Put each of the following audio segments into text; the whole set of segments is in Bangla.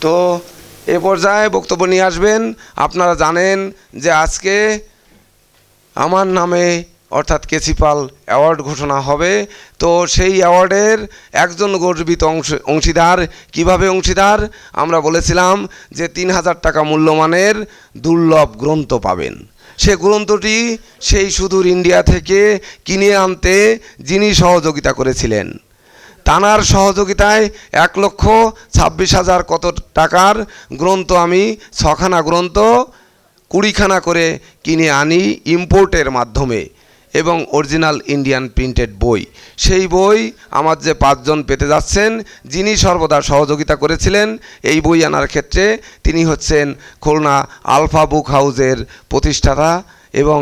তো এ পর্যায়ে বক্তব্য নিয়ে আসবেন। আপনারা জানেন যে আজকে আমার নামে অর্থাৎ কেসি পাল অ্যাওয়ার্ড ঘোষণা হবে। তো সেই অ্যাওয়ার্ডের একজন গর্বিত অংশীদার। কিভাবে অংশীদার? আমরা বলেছিলাম যে ৩,০০০ টাকা মূল্যমানের দুর্লভ গ্রন্থ পাবেন। সে গ্রন্থটি সেই সুদূর ইন্ডিয়া থেকে কিনে আনতে যিনি সহযোগিতা করেছিলেন, তানার সহযোগিতায় ১,২৬,০০০ কত টাকার গ্রন্থ আমি ৬খানা গ্রন্থ ২০খানা করে কিনে আনি ইম্পোর্টের মাধ্যমে, এবং অরিজিনাল ইন্ডিয়ান প্রিন্টেড বই। সেই বই আমার যে ৫ জন পেতে যাচ্ছেন, যিনি সর্বদা সহযোগিতা করেছিলেন এই বই আনার ক্ষেত্রে, তিনি হচ্ছেন খুলনা আলফা বুক হাউসের প্রতিষ্ঠাতা, এবং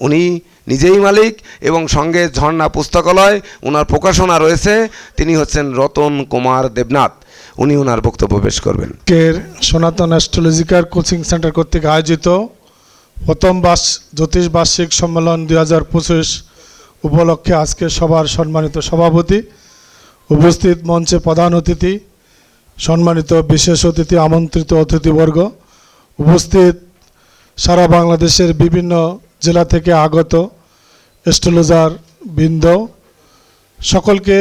উনি নিজেই মালিক, এবং সঙ্গে ঝর্ণা পুস্তকালয় ওনার প্রকাশনা রয়েছে। তিনি হচ্ছেন রতন কুমার দেবনাথ। উনি ওনার বক্তব্য পেশ করবেন। সনাতন অ্যাস্ট্রোলজিক্যাল কোচিং সেন্টার কর্তৃক আয়োজিত প্রথম জ্যোতিষ বার্ষিক সম্মেলন ২০২৫ উপলক্ষে আজকে সবার সম্মানিত সভাপতি, উপস্থিত মঞ্চে প্রধান অতিথি, সম্মানিত বিশেষ অতিথি, আমন্ত্রিত অতিথিবর্গ, উপস্থিত সারা বাংলাদেশের বিভিন্ন জেলা থেকে আগত অ্যাস্ট্রোলজার বৃন্দ, সকলকে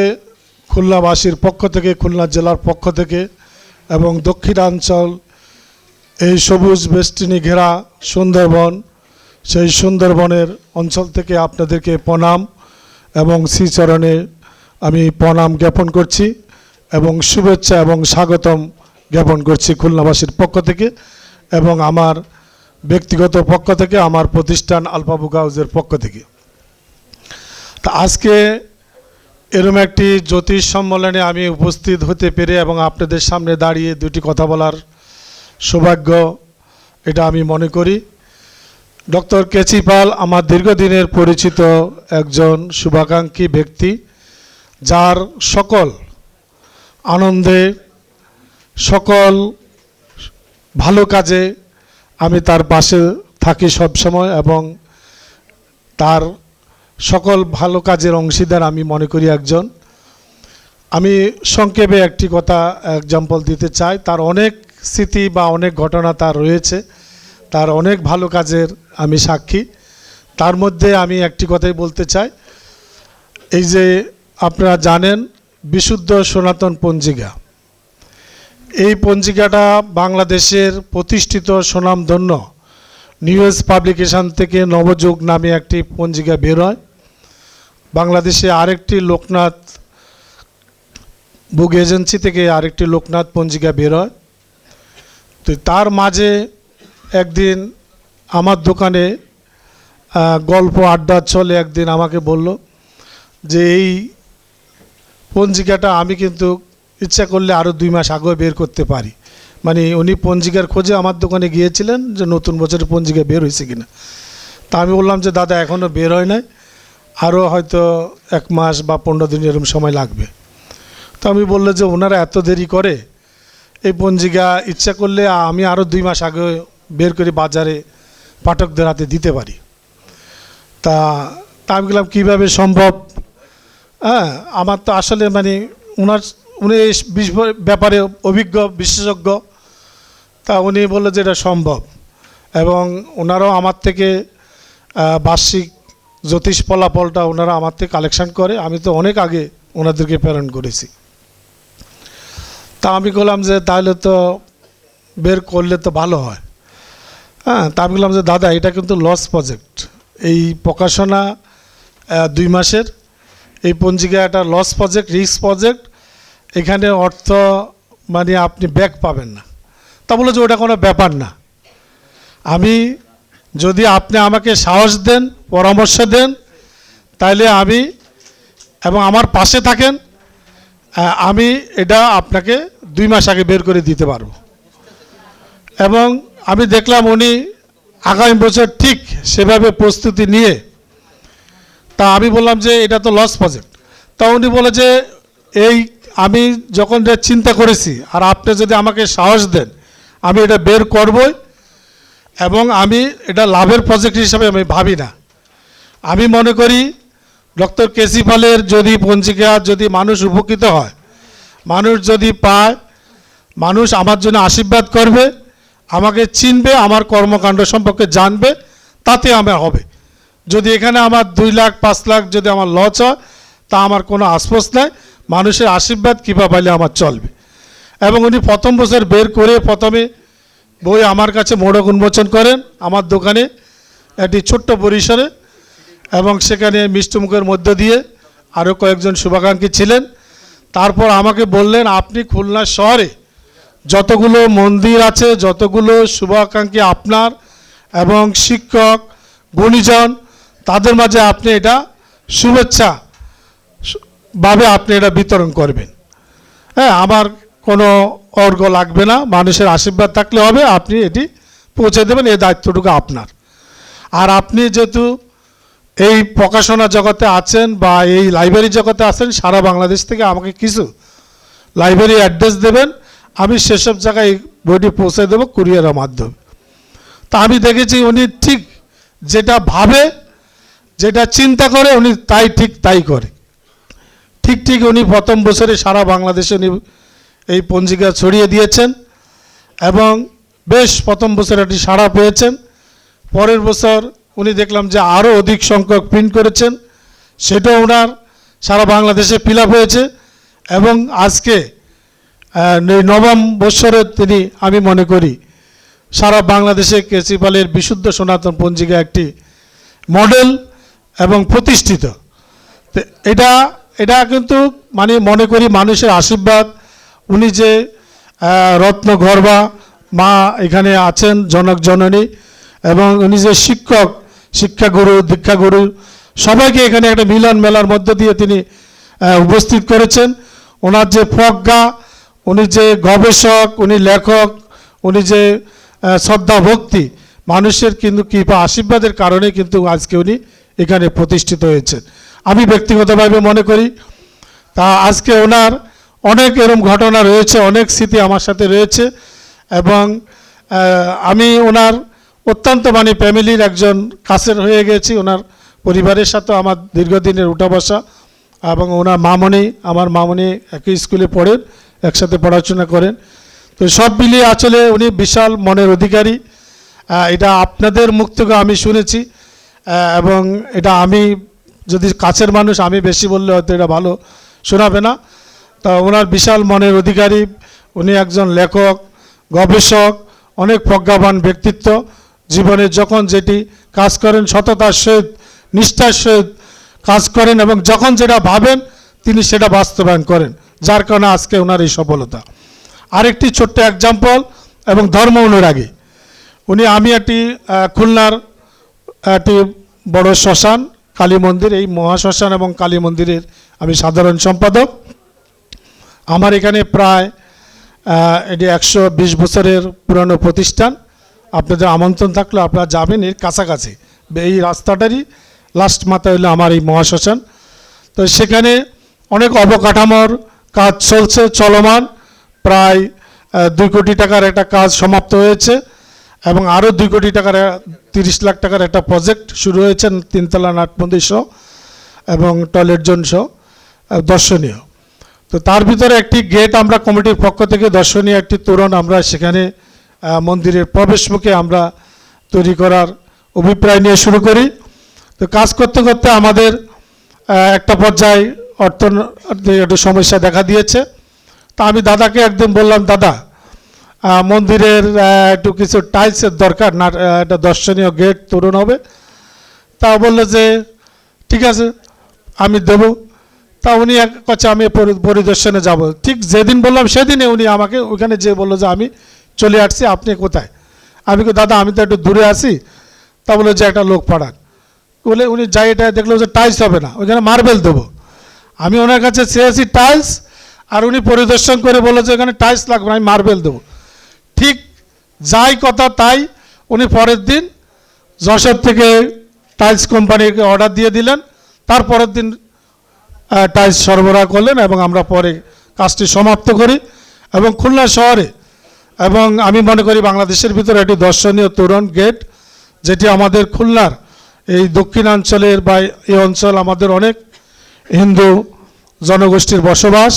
খুলনাবাসীর পক্ষ থেকে, খুলনা জেলার পক্ষ থেকে এবং দক্ষিণাঞ্চল এই সবুজ বেষ্টনী ঘেরা সুন্দরবন, সেই সুন্দরবনের অঞ্চল থেকে আপনাদেরকে প্রণাম এবং শ্রীচরণে আমি প্রণাম জ্ঞাপন করছি এবং শুভেচ্ছা এবং স্বাগতম জ্ঞাপন করছি খুলনাবাসীর পক্ষ থেকে এবং আমার ব্যক্তিগত পক্ষ থেকে, আমার প্রতিষ্ঠান আলফা বুক হাউসের পক্ষ থেকে। তা আজকে এরকম একটি জ্যোতিষ সম্মেলনে আমি উপস্থিত হতে পেরে এবং আপনাদের সামনে দাঁড়িয়ে দুটি কথা বলার সৌভাগ্য এটা আমি মনে করি। ডক্টর কেসি পাল আমার দীর্ঘদিনের পরিচিত একজন শুভাকাঙ্ক্ষী ব্যক্তি, যার সকল আনন্দে, সকল ভালো কাজে আমি তার পাশে থাকি সবসময় এবং তার সকল ভালো কাজের অংশীদার আমি মনে করি একজন। আমি সংক্ষেপে একটি কথা এক্সাম্পল দিতে চাই। তার অনেক স্মৃতি বা অনেক ঘটনা তার রয়েছে, তার অনেক ভালো কাজের আমি সাক্ষী। তার মধ্যে আমি একটি কথাই বলতে চাই, এই যে আপনারা জানেন বিশুদ্ধ সনাতন পঞ্জিকা, এই পঞ্জিকাটা বাংলাদেশের প্রতিষ্ঠিত সুনামধন্য নিউজ পাবলিকেশন থেকে নবযুগ নামে একটি পঞ্জিকা বের হয়। বাংলাদেশে আরেকটি লোকনাথ বুক এজেন্সি থেকে আরেকটি লোকনাথ পঞ্জিকা বের হয়। তো তার মাঝে একদিন আমার দোকানে গল্প আড্ডা চলে, একদিন আমাকে বলল যে এই পঞ্জিকাটা আমি কিন্তু ইচ্ছা করলে আরও 2 মাস আগেও বের করতে পারি। মানে উনি পঞ্জিকার খোঁজে আমার দোকানে গিয়েছিলেন যে নতুন বছরের পঞ্জিকা বের হয়েছে কিনা। তা আমি বললাম যে দাদা এখনও বের হয় নাই, আরও হয়তো 1 মাস বা 15 দিন এরকম সময় লাগবে। তো আমি বললো যে ওনারা এত দেরি করে, এই পঞ্জিকা ইচ্ছা করলে আমি আরও 2 মাস আগে বের করে বাজারে পাঠকদের হাতে দিতে পারি। তা আমি বললাম কীভাবে সম্ভব? হ্যাঁ, আমার তো আসলে মানে উনি এই ব্যাপারে অভিজ্ঞ বিশেষজ্ঞ। তা উনি বললো যে এটা সম্ভব, এবং ওনারাও আমার থেকে বার্ষিক জ্যোতিষ ফলাফলটা ওনারা আমার থেকে কালেকশান করে। আমি তো অনেক আগে ওনাদেরকে প্রেরণ করেছি। তা আমি বললাম যে তাহলে তো বের করলে তো ভালো হয়। হ্যাঁ, তা আমি বললাম যে দাদা এটা কিন্তু লস প্রজেক্ট, এই প্রকাশনা 2 মাসের, এই পঞ্জিকা একটা লস প্রজেক্ট, রিস্ক প্রজেক্ট, এখানে অর্থ মানে আপনি ব্যাক পাবেন না। তা বলে যে ওটা কোনো ব্যাপার না, আমি যদি আপনি আমাকে সাহস দেন, পরামর্শ দেন, তাইলে আমি এবং আমার পাশে থাকেন, আমি এটা আপনাকে 2 মাস আগে বের করে দিতে পারবো। এবং আমি দেখলাম উনি আগামী বছর ঠিক সেভাবে প্রস্তুতি নিয়ে। তা আমি বললাম যে এটা তো লস প্রজেক্ট। তা উনি বলে যে এই আমি যখন এটা চিন্তা করেছি আর আপনি যদি আমাকে সাহস দেন, আমি এটা বের করবই, এবং আমি এটা লাভের প্রজেক্ট হিসাবে আমি ভাবি না। আমি মনে করি ডক্টর কেসি পালের যদি পঞ্জিকা যদি মানুষ উপকৃত হয়, মানুষ যদি পায়, মানুষ আমার জন্য আশীর্বাদ করবে, আমাকে চিনবে, আমার কর্মকাণ্ড সম্পর্কে জানবে, তাতে আমার হবে। যদি এখানে আমার 2 লাখ 5 লাখ যদি আমার লস হয়, তা আমার কোনো আশ্বাস নাই। মানুষের আশীর্বাদ কৃপা পাইলে আমার চলবে। এবং উনি প্রথম বছর বের করে প্রথমে বই আমার কাছে মোড়ক উন্মোচন করেন আমার দোকানে একটি ছোট্ট পরিসরে, এবং সেখানে মিষ্টিমুখের মধ্য দিয়ে আরও কয়েকজন শুভাকাঙ্ক্ষী ছিলেন। তারপর আমাকে বললেন, আপনি খুলনা শহরে যতগুলো মন্দির আছে, যতগুলো শুভাকাঙ্ক্ষী আপনার এবং শিক্ষক গুণীজন, তাদের মাঝে আপনি এটা শুভেচ্ছা ভাবে আপনি এটা বিতরণ করবেন। হ্যাঁ, আমার কোনো অর্ঘ লাগবে না, মানুষের আশীর্বাদ থাকলে হবে, আপনি এটি পৌঁছে দেবেন, এই দায়িত্বটুকু আপনার। আর আপনি যেহেতু এই প্রকাশনা জগতে আছেন বা এই লাইব্রেরি জগতে আছেন, সারা বাংলাদেশ থেকে আমাকে কিছু লাইব্রেরি অ্যাড্রেস দেবেন, আমি সেসব জায়গায় বইটি পৌঁছে দেবো কুরিয়ারের মাধ্যমে। তা আমি দেখেছি উনি ঠিক যেটা ভাবে, যেটা চিন্তা করে, উনি তাই করে। ঠিক উনি প্রথম বছরে সারা বাংলাদেশে উনি এই পঞ্জিকা ছড়িয়ে দিয়েছেন এবং বেশ প্রথম বছর এটি সাড়া পেয়েছেন। পরের বছর উনি দেখলাম যে আরও অধিক সংখ্যক প্রিন্ট করেছেন, সেটাও ওনার সারা বাংলাদেশে ফিল আপ হয়েছে। এবং আজকে নবম বৎসরে তিনি, আমি মনে করি সারা বাংলাদেশে কেসি পালের বিশুদ্ধ সনাতন পঞ্জিকা একটি মডেল এবং প্রতিষ্ঠিত। তো এটা কিন্তু মানে মনে করি মানুষের আশীর্বাদ। উনি যে রত্নগর্ভা মা এখানে আছেন, জনক জননী, এবং উনি যে শিক্ষক, শিক্ষাগুরু, দীক্ষাগুরু, সবাইকে এখানে একটা মিলন মেলার মধ্য দিয়ে তিনি উপস্থিত করেছেন। ওনার যে প্রজ্ঞা, উনি যে গবেষক, উনি লেখক, উনি যে শ্রদ্ধা ভক্তি, মানুষের কিন্তু কৃপা আশীর্বাদের কারণে কিন্তু আজকে উনি এখানে প্রতিষ্ঠিত হয়েছেন, আমি ব্যক্তিগতভাবে মনে করি। তা আজকে ওনার অনেক এরম ঘটনা রয়েছে, অনেক স্মৃতি আমার সাথে রয়েছে, এবং আমি ওনার অত্যন্ত মানে ফ্যামিলির একজন কাছের হয়ে গেছি। ওনার পরিবারের সাথে আমার দীর্ঘদিনের উঠা বসা, এবং ওনার মামনি, আমার মামনি একই স্কুলে পড়েন, একসাথে পড়াশোনা করেন। তো সব মিলিয়ে আসলে উনি বিশাল মনের অধিকারী। এটা আপনাদের মুখ থেকে আমি শুনেছি, এবং এটা আমি যদি কাছের মানুষ, আমি বেশি বললে হয়তো এটা ভালো শোনাবে না। তা ওনার বিশাল মনের অধিকারী, উনি একজন লেখক, গবেষক, অনেক প্রজ্ঞাবান ব্যক্তিত্ব। জীবনে যখন যেটি কাজ করেন সততার সহিত, নিষ্ঠার সহিত কাজ করেন, এবং যখন যেটা ভাবেন তিনি সেটা বাস্তবায়ন করেন, যার কারণে আজকে ওনার এই সফলতা। আরেকটি ছোট্ট এক্সাম্পল, এবং ধর্ম অনুরাগী উনি। আমি একটি খুলনার একটি বড় শ্মশান, কালী মন্দির, এই মহাশ্মশান এবং কালী মন্দিরের আমি সাধারণ সম্পাদক। আমার এখানে প্রায় এটি 120 বছরের পুরানো প্রতিষ্ঠান। আপনাদের আমন্ত্রণ থাকলে আপনারা যাবেন, এর কাছাকাছি এই রাস্তাটারই লাস্ট মাথায় হলো আমার এই মহাশ্মশান। তো সেখানে অনেক অবকাঠামোর কাজ চলছে, চলমান। প্রায় 2 কোটি টাকার একটা কাজ সমাপ্ত হয়েছে, এবং আরও 2 কোটি টাকার 30 লাখ টাকার একটা প্রজেক্ট শুরু হয়েছে, 3 তলা নাট মন্দির সহ এবং টয়লেট জোন সহ দর্শনীয়। তো তার ভিতরে একটি গেট আমরা কমিটির পক্ষ থেকে, দর্শনীয় একটি তোরণ আমরা সেখানে মন্দিরের প্রবেশমুখে আমরা তৈরি করার অভিপ্রায় নিয়ে শুরু করি। তো কাজ করতে করতে আমাদের একটা পর্যায়ে অর্থনৈতিক একটু সমস্যা দেখা দিয়েছে। তা আমি দাদাকে একদিন বললাম, দাদা মন্দিরের একটু কিছু টাইলসের দরকার, না একটা দর্শনীয় গেট তোরণ হবে। তা বললো যে ঠিক আছে আমি দেব। তা উনি এক কাছে আমি পরিদর্শনে যাব, ঠিক যেদিন বললাম সেদিনে উনি আমাকে ওখানে যে বললো যে আমি চলে আসছি, আপনি কোথায়? আমি দাদা আমি তো একটু দূরে আছি। তা বললো যে একটা লোক পাঠান। বলে উনি যাই, এটা দেখলো যে টাইলস হবে না, ওইখানে মার্বেল দেবো। আমি ওনার কাছে চেয়েছি টাইলস, আর উনি পরিদর্শন করে বললো যে এখানে টাইলস লাগবে না, আমি মার্বেল দেবো। ঠিক যাই কথা তাই, উনি পরের দিন যশোর থেকে টাইলস কোম্পানিকে অর্ডার দিয়ে দিলেন। তারপরের দিন টাইলস সরবরাহ করলেন, এবং আমরা পরে কাজটি সমাপ্ত করি। এবং খুলনা শহরে, এবং আমি মনে করি বাংলাদেশের ভিতরে একটি দর্শনীয় তোরণ গেট, যেটি আমাদের খুলনার এই দক্ষিণাঞ্চলের বা এই অঞ্চল আমাদের অনেক হিন্দু জনগোষ্ঠীর বসবাস,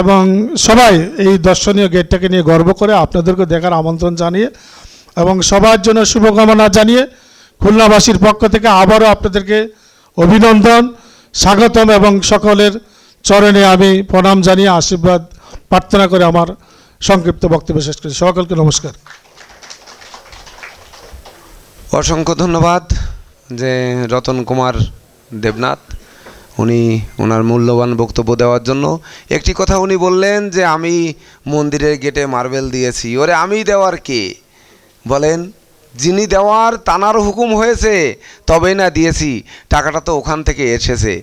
এবং সবাই এই দর্শনীয় গেটটাকে নিয়ে গর্ব করে আপনাদেরকে দেখার আমন্ত্রণ জানিয়ে এবং সবার জন্য শুভকামনা জানিয়ে খুলনাবাসীর পক্ষ থেকে আবারও আপনাদেরকে অভিনন্দন, স্বাগতম এবং সকলের চরণে আমি প্রণাম জানিয়ে আশীর্বাদ প্রার্থনা করে আমার সংক্ষিপ্ত বক্তব্য শেষ করছি। সকলকে নমস্কার। অসংখ্য ধন্যবাদ যে রতন কুমার দেবনাথ, উনি ওনার মূল্যবান বক্তব্য দেওয়ার জন্য। একটি কথা উনি বললেন যে আমি মন্দিরের গেটে মার্বেল দিয়েছি। ওরে আমি দেওয়ার কে বলেন? যিনি দেওয়ার তানার হুকুম হয়েছে তবেই না দিয়েছি, টাকাটা তো ওখান থেকে এসেছে।